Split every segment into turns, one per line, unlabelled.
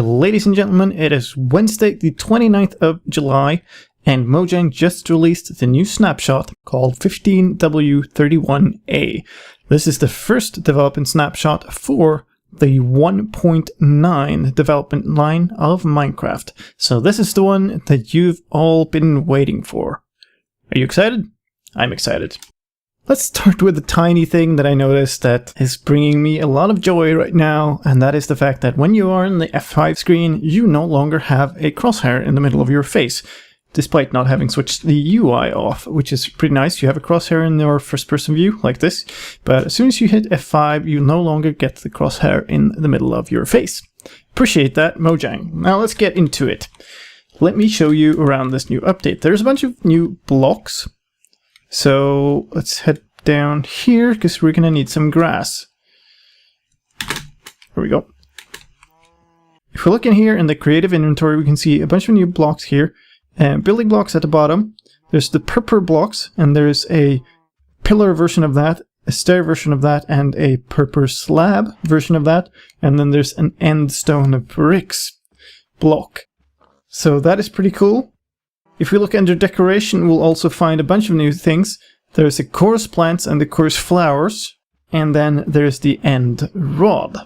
Ladies and gentlemen, it is Wednesday the 29th of July, and Mojang just released the new snapshot called 15w31a. This is the first development snapshot for the 1.9 development line of Minecraft. So this is the one that you've all been waiting for. Are you excited? I'm excited. Let's start with the tiny thing that I noticed that is bringing me a lot of joy right now, and that is the fact that when you are in the F5 screen, you no longer have a crosshair in the middle of your face, despite not having switched the UI off, which is pretty nice. You have a crosshair in your first-person view, like this, but as soon as you hit F5, you no longer get the crosshair in the middle of your face. Appreciate that, Mojang. Now let's get into it. Let me show you around this new update. There's a bunch of new blocks. So let's head down here because we're going to need some grass. Here we go. If we're looking here in the creative inventory, we can see a bunch of new blocks here. Building blocks at the bottom. There's the Purpur blocks, and there's a pillar version of that, a stair version of that, and a Purpur slab version of that. And then there's an Endstone bricks block. So that is pretty cool. If we look under decoration, we'll also find a bunch of new things. There's the coarse plants and the coarse flowers, and then there's the end rod.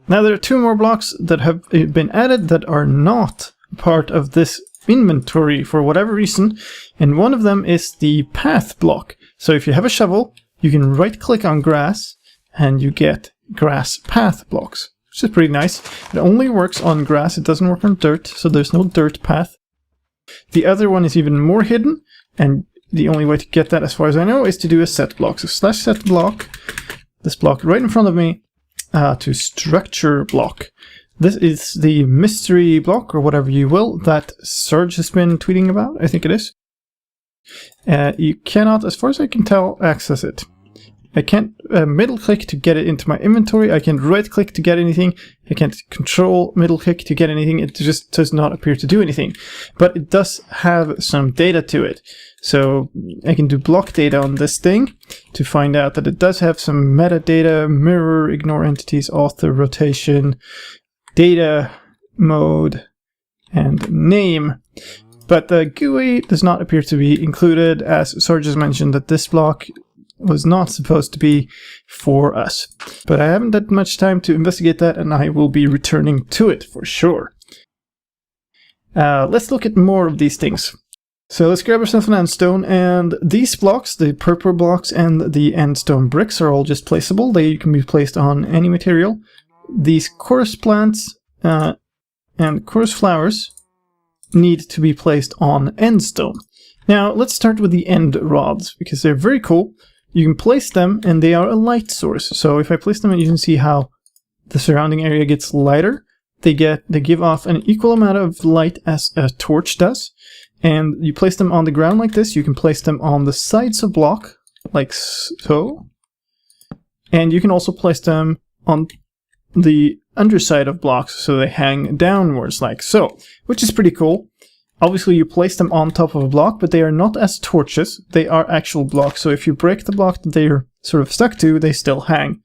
Now there are two more blocks that have been added that are not part of this inventory for whatever reason, and one of them is the path block. So if you have a shovel, you can right click on grass and you get grass path blocks, which is pretty nice. It only works on grass, it doesn't work on dirt, so there's no dirt path. The other one is even more hidden, and the only way to get that, as far as I know, is to do a set block. So slash set block, this block right in front of me, to structure block. This is the mystery block, or whatever you will, that Surge has been tweeting about, I think it is. You cannot, as far as I can tell, access it. I can't middle click to get it into my inventory. I can't right click to get anything. I can't control middle click to get anything. It just does not appear to do anything. But it does have some data to it. So I can do block data on this thing to find out that it does have some metadata, mirror, ignore entities, author, rotation, data, mode, and name. But the GUI does not appear to be included, as Sarge has mentioned that this block was not supposed to be for us. But I haven't had much time to investigate that, and I will be returning to it for sure. Let's look at more of these things. So let's grab ourselves an Endstone, and these blocks, the Purpur blocks and the Endstone bricks, are all just placeable. They can be placed on any material. These coarse plants and coarse flowers need to be placed on Endstone. Now let's start with the end rods, because they're very cool. You can place them, and they are a light source. So if I place them, you can see how the surrounding area gets lighter. They give off an equal amount of light as a torch does. And you place them on the ground like this. You can place them on the sides of block, like so. And you can also place them on the underside of blocks, so they hang downwards like so, which is pretty cool. Obviously you place them on top of a block, but they are not as torches, they are actual blocks, so if you break the block that they're sort of stuck to, they still hang.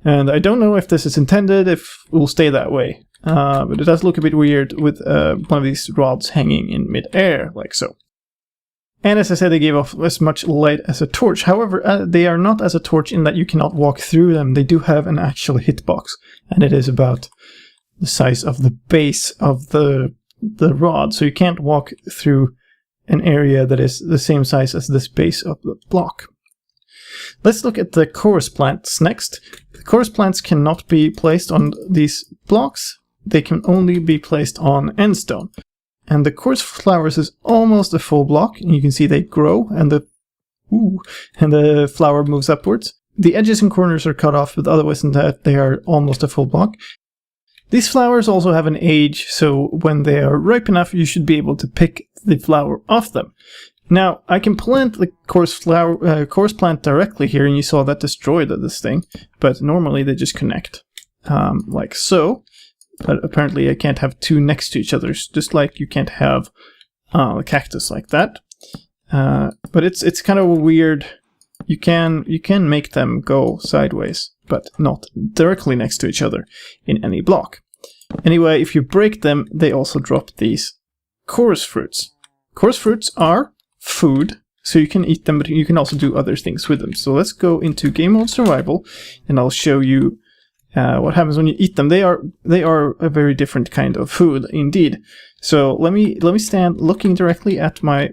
And I don't know if this is intended, if it will stay that way, but it does look a bit weird with one of these rods hanging in mid-air, like so. And as I said, they give off as much light as a torch. However, they are not as a torch in that you cannot walk through them. They do have an actual hitbox, and it is about the size of the base of the rod, so you can't walk through an area that is the same size as this base of the block. Let's look at the coarse plants next. The coarse plants cannot be placed on these blocks. They can only be placed on Endstone. And the coarse flowers is almost a full block, and you can see they grow, and the flower moves upwards. The edges and corners are cut off, but otherwise than that, they are almost a full block. These flowers also have an age, so when they are ripe enough, you should be able to pick the flower off them. Now, I can plant the coarse plant directly here, and you saw that destroyed this thing, but normally they just connect, like so. But apparently I can't have two next to each other, just like you can't have a cactus like that. But it's kind of weird. You can make them go sideways, but not directly next to each other in any block. Anyway, if you break them, they also drop these chorus fruits. Chorus fruits are food, so you can eat them, but you can also do other things with them. So let's go into game mode survival, and I'll show you what happens when you eat them. They are a very different kind of food indeed. So let me stand looking directly at my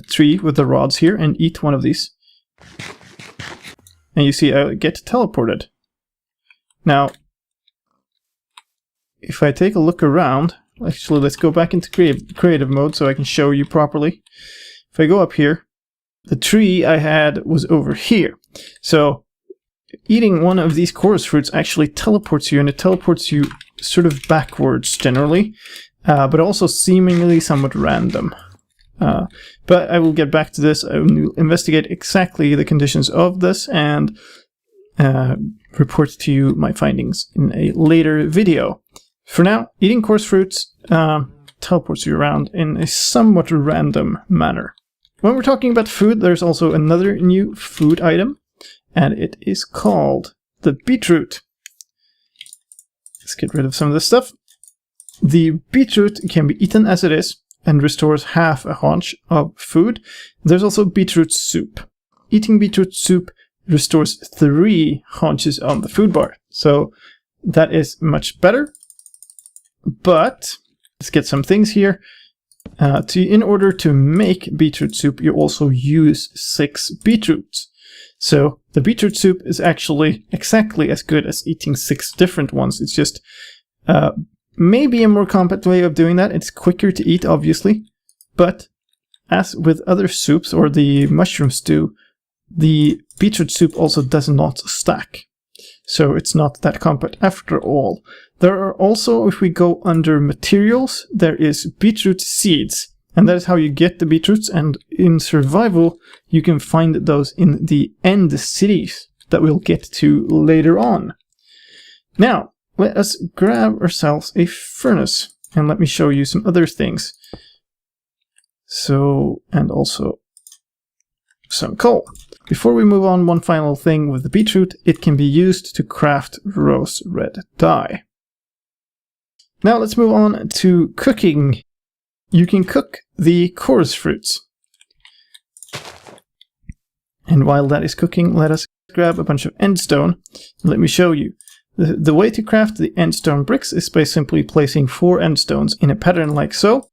tree with the rods here and eat one of these. And you see I get teleported. Now, if I take a look around, actually let's go back into creative mode so I can show you properly. If I go up here, the tree I had was over here. So eating one of these chorus fruits actually teleports you, and it teleports you sort of backwards generally, but also seemingly somewhat random. But I will get back to this. I will investigate exactly the conditions of this and report to you my findings in a later video. For now, eating coarse fruits teleports you around in a somewhat random manner. When we're talking about food, there's also another new food item, and it is called the beetroot. Let's get rid of some of this stuff. The beetroot can be eaten as it is and restores half a haunch of food. There's also beetroot soup. Eating beetroot soup restores 3 haunches on the food bar, so that is much better. But let's get some things here. In order to make beetroot soup, you also use 6 beetroots. So the beetroot soup is actually exactly as good as eating 6 different ones. It's just maybe a more compact way of doing that. It's quicker to eat, obviously. But as with other soups or the mushroom stew, the beetroot soup also does not stack. So it's not that compact after all. There are also, if we go under materials, there is beetroot seeds. And that is how you get the beetroots, and in survival you can find those in the end cities that we'll get to later on. Now, let us grab ourselves a furnace, and let me show you some other things. So, and also some coal. Before we move on, one final thing with the beetroot, it can be used to craft rose red dye. Now let's move on to cooking. You can cook the chorus fruits. And while that is cooking, let us grab a bunch of endstone. Let me show you. The way to craft the endstone bricks is by simply placing 4 endstones in a pattern like so.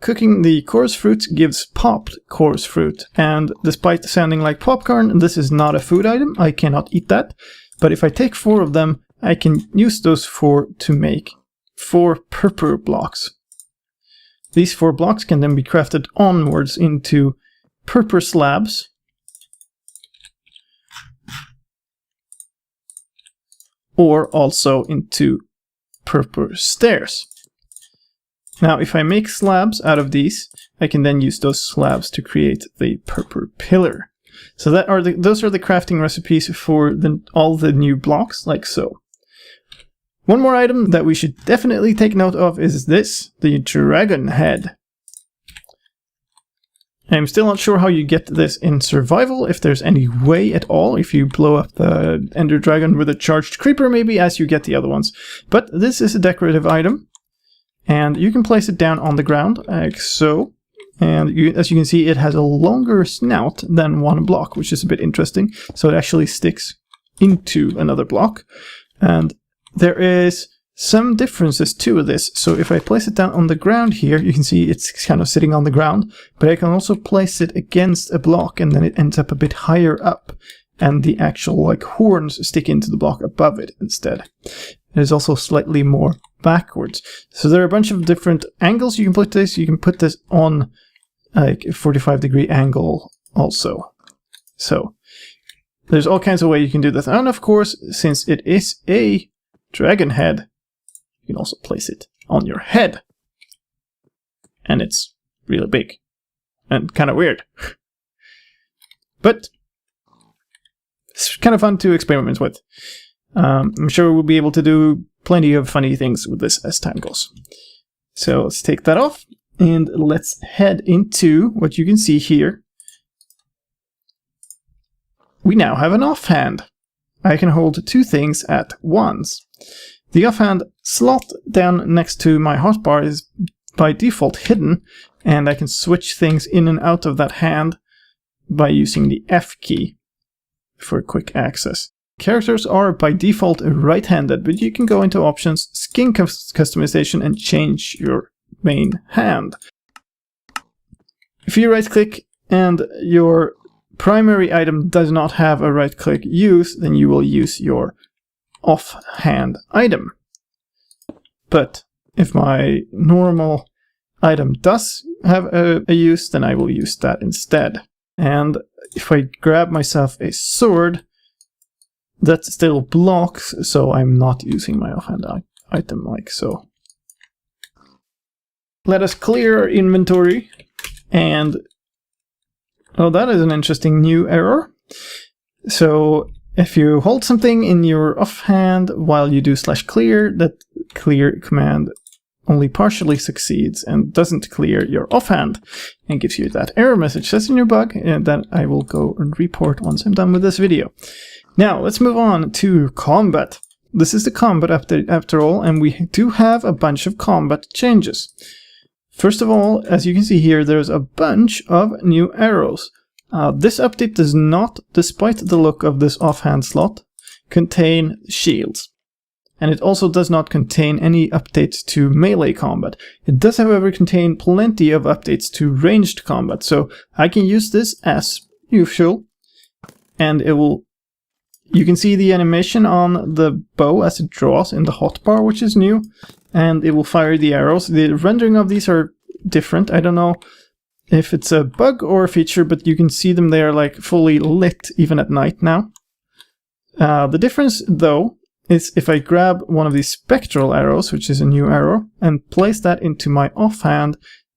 Cooking the chorus fruit gives popped chorus fruit, and despite sounding like popcorn, this is not a food item. I cannot eat that. But if I take 4 of them, I can use those 4 to make 4 purpur blocks. These 4 blocks can then be crafted onwards into purpur slabs, or also into purpur stairs. Now, if I make slabs out of these, I can then use those slabs to create the purpur pillar. So those are the crafting recipes for all the new blocks, like so. One more item that we should definitely take note of is this, the dragon head. I'm still not sure how you get this in survival, if there's any way at all, if you blow up the ender dragon with a charged creeper maybe, as you get the other ones. But this is a decorative item, and you can place it down on the ground, like so. And as you can see, it has a longer snout than one block, which is a bit interesting. So it actually sticks into another block. And there is some differences to this. So if I place it down on the ground here, you can see it's kind of sitting on the ground, but I can also place it against a block, and then it ends up a bit higher up, and the actual horns stick into the block above it instead. It is also slightly more backwards. So there are a bunch of different angles you can put this. You can put this on a 45-degree angle also. So there's all kinds of ways you can do this. And of course, since it is a dragon head, you can also place it on your head. And it's really big and kind of weird. But it's kind of fun to experiment with. I'm sure we'll be able to do plenty of funny things with this as time goes. So let's take that off, and let's head into what you can see here. We now have an offhand. I can hold 2 things at once. The offhand slot down next to my hotbar is by default hidden, and I can switch things in and out of that hand by using the F key for quick access. Characters are by default right-handed, but you can go into options, skin customization, and change your main hand. If you right-click and your primary item does not have a right-click use, then you will use your offhand item. But if my normal item does have a use, then I will use that instead. And if I grab myself a sword, that still blocks, so I'm not using my offhand item like so. Let us clear our inventory, and oh, that is an interesting new error. So if you hold something in your offhand while you do /clear, that clear command only partially succeeds and doesn't clear your offhand and gives you that error message. That's a new bug, and that I will go and report once I'm done with this video. Now let's move on to combat. This is the combat update after all, and we do have a bunch of combat changes. First of all, as you can see here, there's a bunch of new arrows. This update does not, despite the look of this offhand slot, contain shields. And it also does not contain any updates to melee combat. It does, however, contain plenty of updates to ranged combat, so I can use this as usual, and it will... You can see the animation on the bow as it draws in the hotbar, which is new, and it will fire the arrows. The rendering of these are different. I don't know if it's a bug or a feature, but you can see them there like fully lit even at night now. The difference, though, is if I grab one of these spectral arrows, which is a new arrow, and place that into my offhand,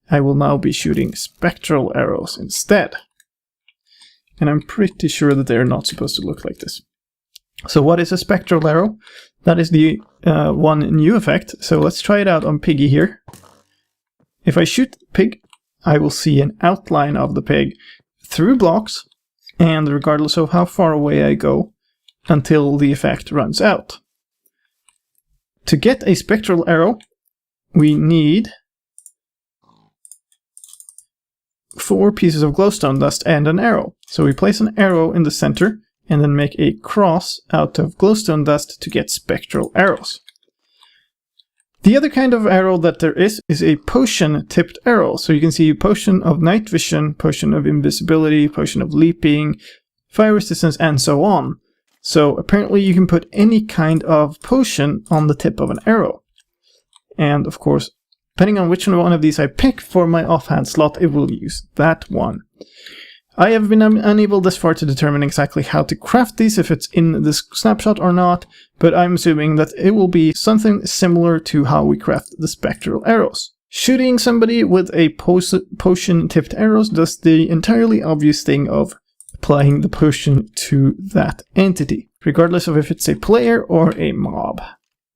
I will now be shooting spectral arrows instead. And I'm pretty sure that they're not supposed to look like this. So what is a spectral arrow? That is the one new effect. So let's try it out on Piggy here. If I shoot the pig, I will see an outline of the pig through blocks, and regardless of how far away I go, until the effect runs out. To get a spectral arrow, we need 4 pieces of glowstone dust and an arrow. So we place an arrow in the center, and then make a cross out of glowstone dust to get spectral arrows. The other kind of arrow that there is a potion-tipped arrow. So you can see potion of night vision, potion of invisibility, potion of leaping, fire resistance, and so on. So apparently you can put any kind of potion on the tip of an arrow. And of course, depending on which one of these I pick for my offhand slot, it will use that one. I have been unable this far to determine exactly how to craft these, if it's in this snapshot or not, but I'm assuming that it will be something similar to how we craft the spectral arrows. Shooting somebody with a potion-tipped arrows does the entirely obvious thing of applying the potion to that entity, regardless of if it's a player or a mob.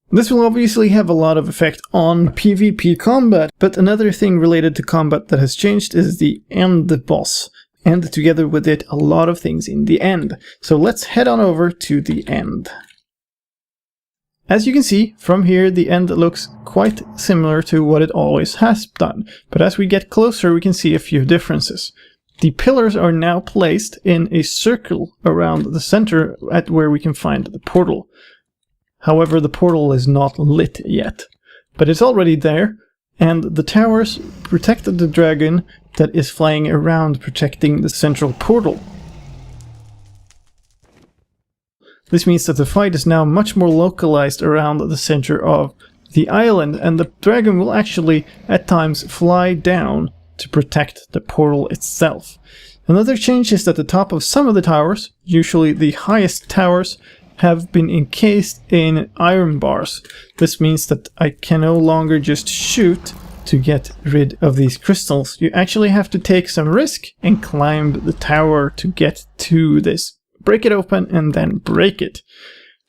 This will obviously have a lot of effect on PvP combat, but another thing related to combat that has changed is the end boss. And together with it, a lot of things in the end. So let's head on over to the end. As you can see, from here the end looks quite similar to what it always has done. But as we get closer, we can see a few differences. The pillars are now placed in a circle around the center at where we can find the portal. However, the portal is not lit yet, but it's already there. And the towers protect the dragon that is flying around, protecting the central portal. This means that the fight is now much more localized around the center of the island, and the dragon will actually at times fly down to protect the portal itself. Another change is that the top of some of the towers, usually the highest towers, have been encased in iron bars. This means that I can no longer just shoot to get rid of these crystals. You actually have to take some risk and climb the tower to get to this. Break it open and then break it.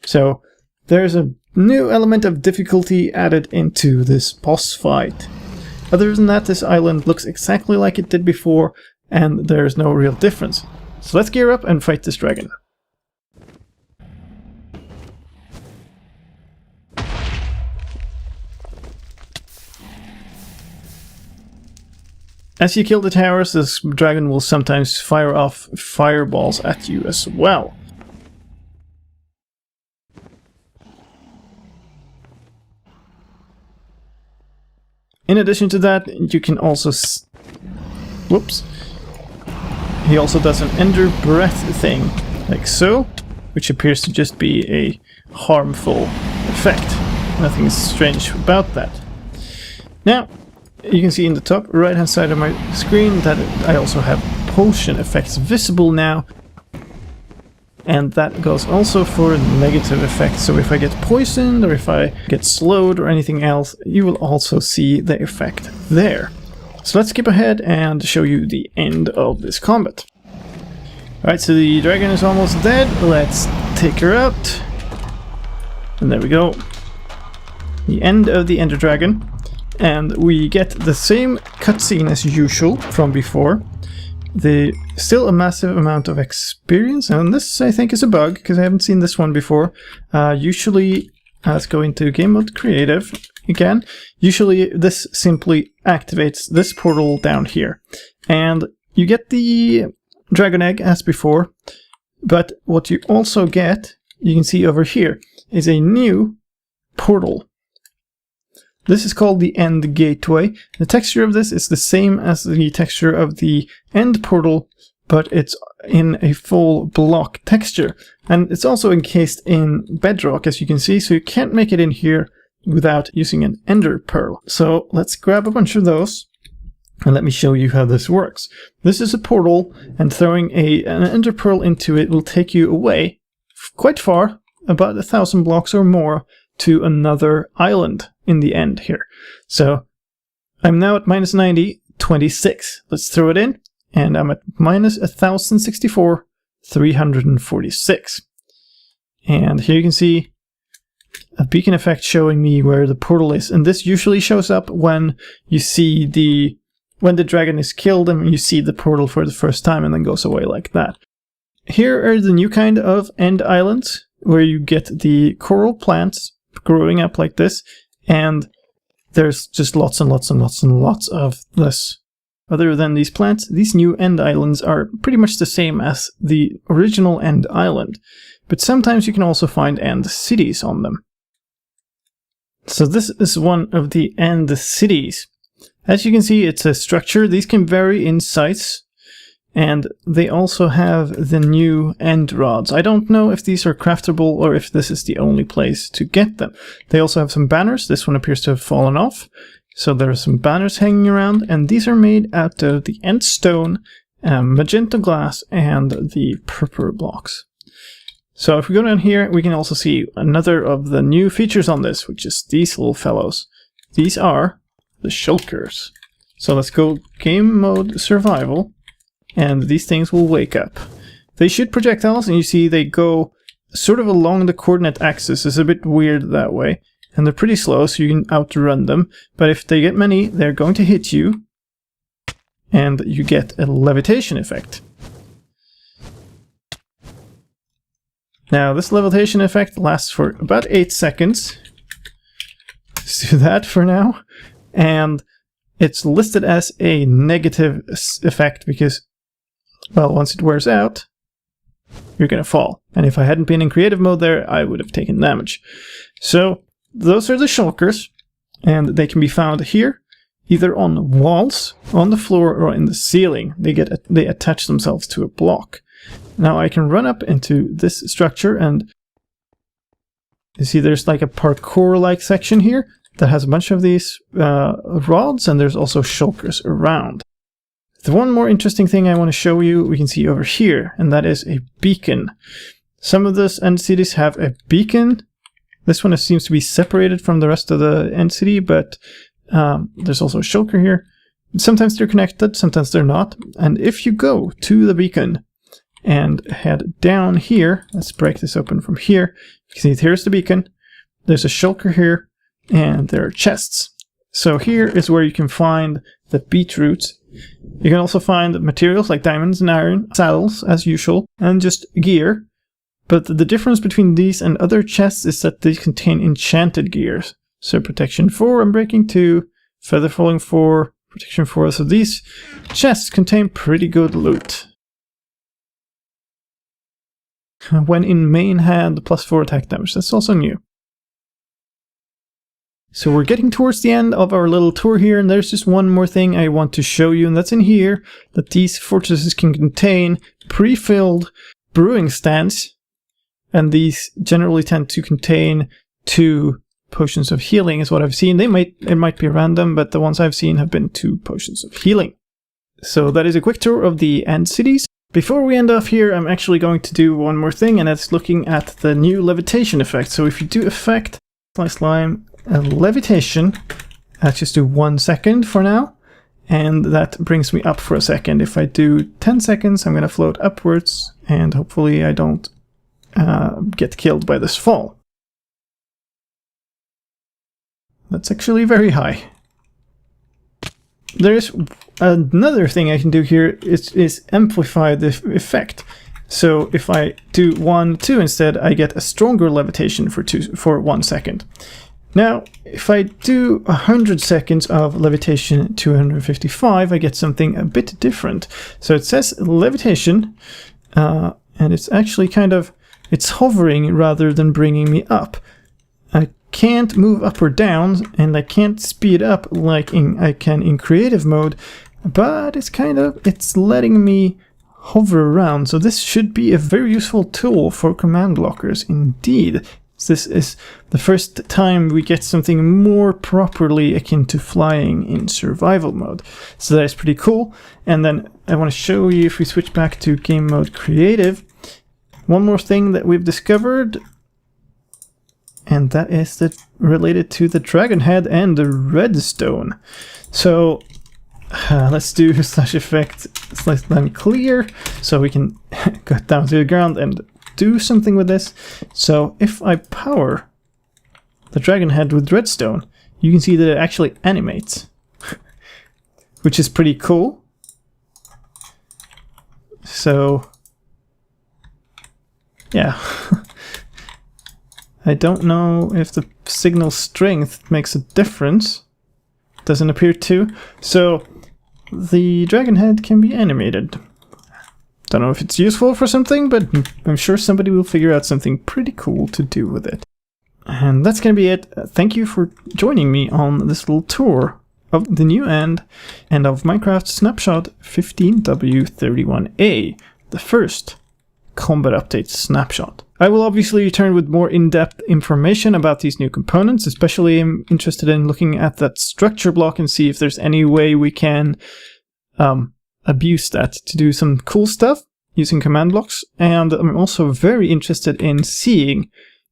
So there's a new element of difficulty added into this boss fight. Other than that, this island looks exactly like it did before, and there's no real difference. So let's gear up and fight this dragon. As you kill the towers, this dragon will sometimes fire off fireballs at you as well. In addition to that, you can also... Whoops. He also does an ender breath thing, like so, which appears to just be a harmful effect. Nothing strange about that. Now, you can see in the top right hand side of my screen that I also have potion effects visible now. And that goes also for negative effects. So if I get poisoned or if I get slowed or anything else, you will also see the effect there. So let's skip ahead and show you the end of this combat. Alright, so the dragon is almost dead. Let's take her out. And there we go. The end of the Ender Dragon. And we get the same cutscene as usual from before. Still a massive amount of experience, and this I think is a bug because I haven't seen this one before. Usually, let's go into game mode creative again. Usually this simply activates this portal down here, and you get the dragon egg as before. But what you also get, you can see over here, is a new portal. This is called the End Gateway. The texture of this is the same as the texture of the End Portal, but it's in a full block texture. And it's also encased in bedrock, as you can see, so you can't make it in here without using an Ender Pearl. So let's grab a bunch of those, and let me show you how this works. This is a portal, and throwing an Ender Pearl into it will take you away quite far, about 1,000 blocks or more, to another island in the end here. So I'm now at minus 90, 26. Let's throw it in, and I'm at minus 1064, 346. And here you can see a beacon effect showing me where the portal is. And this usually shows up when you see when the dragon is killed and you see the portal for the first time, and then goes away like that. Here are the new kind of end islands, where you get the coral plants growing up like this, and there's just lots and lots and lots and lots of this. Other than these plants, these new end islands are pretty much the same as the original end island, but sometimes you can also find end cities on them. So this is one of the end cities. As you can see, it's a structure. These can vary in size, and they also have the new end rods. I don't know if these are craftable or if this is the only place to get them. They also have some banners. This one appears to have fallen off. So there are some banners hanging around, and these are made out of the Endstone, magenta glass, and the Purpur blocks. So if we go down here, we can also see another of the new features on this, which is these little fellows. These are the Shulkers. So let's go game mode survival. And these things will wake up. They shoot projectiles, and you see they go sort of along the coordinate axis. It's a bit weird that way. And they're pretty slow, so you can outrun them. But if they get many, they're going to hit you. And you get a levitation effect. Now, this levitation effect lasts for about 8 seconds. Let's do that for now. And it's listed as a negative effect because, well, once it wears out, you're gonna fall. And if I hadn't been in creative mode there, I would have taken damage. So those are the Shulkers, and they can be found here, either on walls, on the floor, or in the ceiling. They attach themselves to a block. Now I can run up into this structure, and you see there's like a parkour-like section here that has a bunch of these rods, and there's also Shulkers around. The one more interesting thing I want to show you, we can see over here, and that is a beacon. Some of those end cities have a beacon. This one seems to be separated from the rest of the end city, but there's also a Shulker here. Sometimes they're connected, sometimes they're not. And if you go to the beacon and head down here, let's break this open from here. You can see here's the beacon. There's a Shulker here, and there are chests. So here is where you can find the Beetroots. You can also find materials like diamonds and iron, saddles as usual, and just gear. But the difference between these and other chests is that these contain enchanted gears. So protection 4, unbreaking 2, feather falling 4, protection 4, so these chests contain pretty good loot. When in main hand, +4 attack damage, that's also new. So we're getting towards the end of our little tour here, and there's just one more thing I want to show you, and that's in here, that these fortresses can contain pre-filled brewing stands, and these generally tend to contain 2 potions of healing is what I've seen. It might be random, but the ones I've seen have been 2 potions of healing. So that is a quick tour of the end cities. Before we end off here, I'm actually going to do one more thing, and that's looking at the new levitation effect. So if you do effect slicedlime levitation, let's just do 1 second for now, and that brings me up for a second. If I do 10 seconds, I'm going to float upwards, and hopefully I don't get killed by this fall. That's actually very high. There's another thing I can do here is amplify the effect. So if I do 1, 2 instead, I get a stronger levitation for 1 second. Now, if I do 100 seconds of levitation 255, I get something a bit different. So it says levitation, and it's actually it's hovering rather than bringing me up. I can't move up or down, and I can't speed up like I can in creative mode, but it's letting me hover around. So this should be a very useful tool for command blockers indeed. This is the first time we get something more properly akin to flying in survival mode. So that is pretty cool. And then I want to show you, if we switch back to game mode creative, one more thing that we've discovered, and that is related to the dragon head and the redstone. So let's do /effect slicedlime clear, so we can go down to the ground and do something with this. So if I power the dragon head with redstone, you can see that it actually animates, which is pretty cool. So yeah. I don't know if the signal strength makes a difference. Doesn't appear to. So the dragon head can be animated. Don't know if it's useful for something, but I'm sure somebody will figure out something pretty cool to do with it. And that's going to be it. Thank you for joining me on this little tour of the new end and of Minecraft Snapshot 15w31a, the first combat update snapshot. I will obviously return with more in-depth information about these new components. Especially I'm interested in looking at that structure block and see if there's any way we can abuse that to do some cool stuff using command blocks. And I'm also very interested in seeing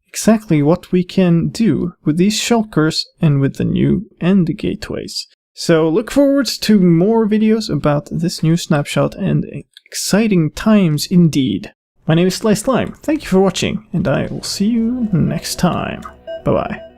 exactly what we can do with these shulkers and with the new end gateways. So look forward to more videos about this new snapshot, and exciting times indeed. My name is slicedlime. Thank you for watching, and I will see you next time. Bye bye.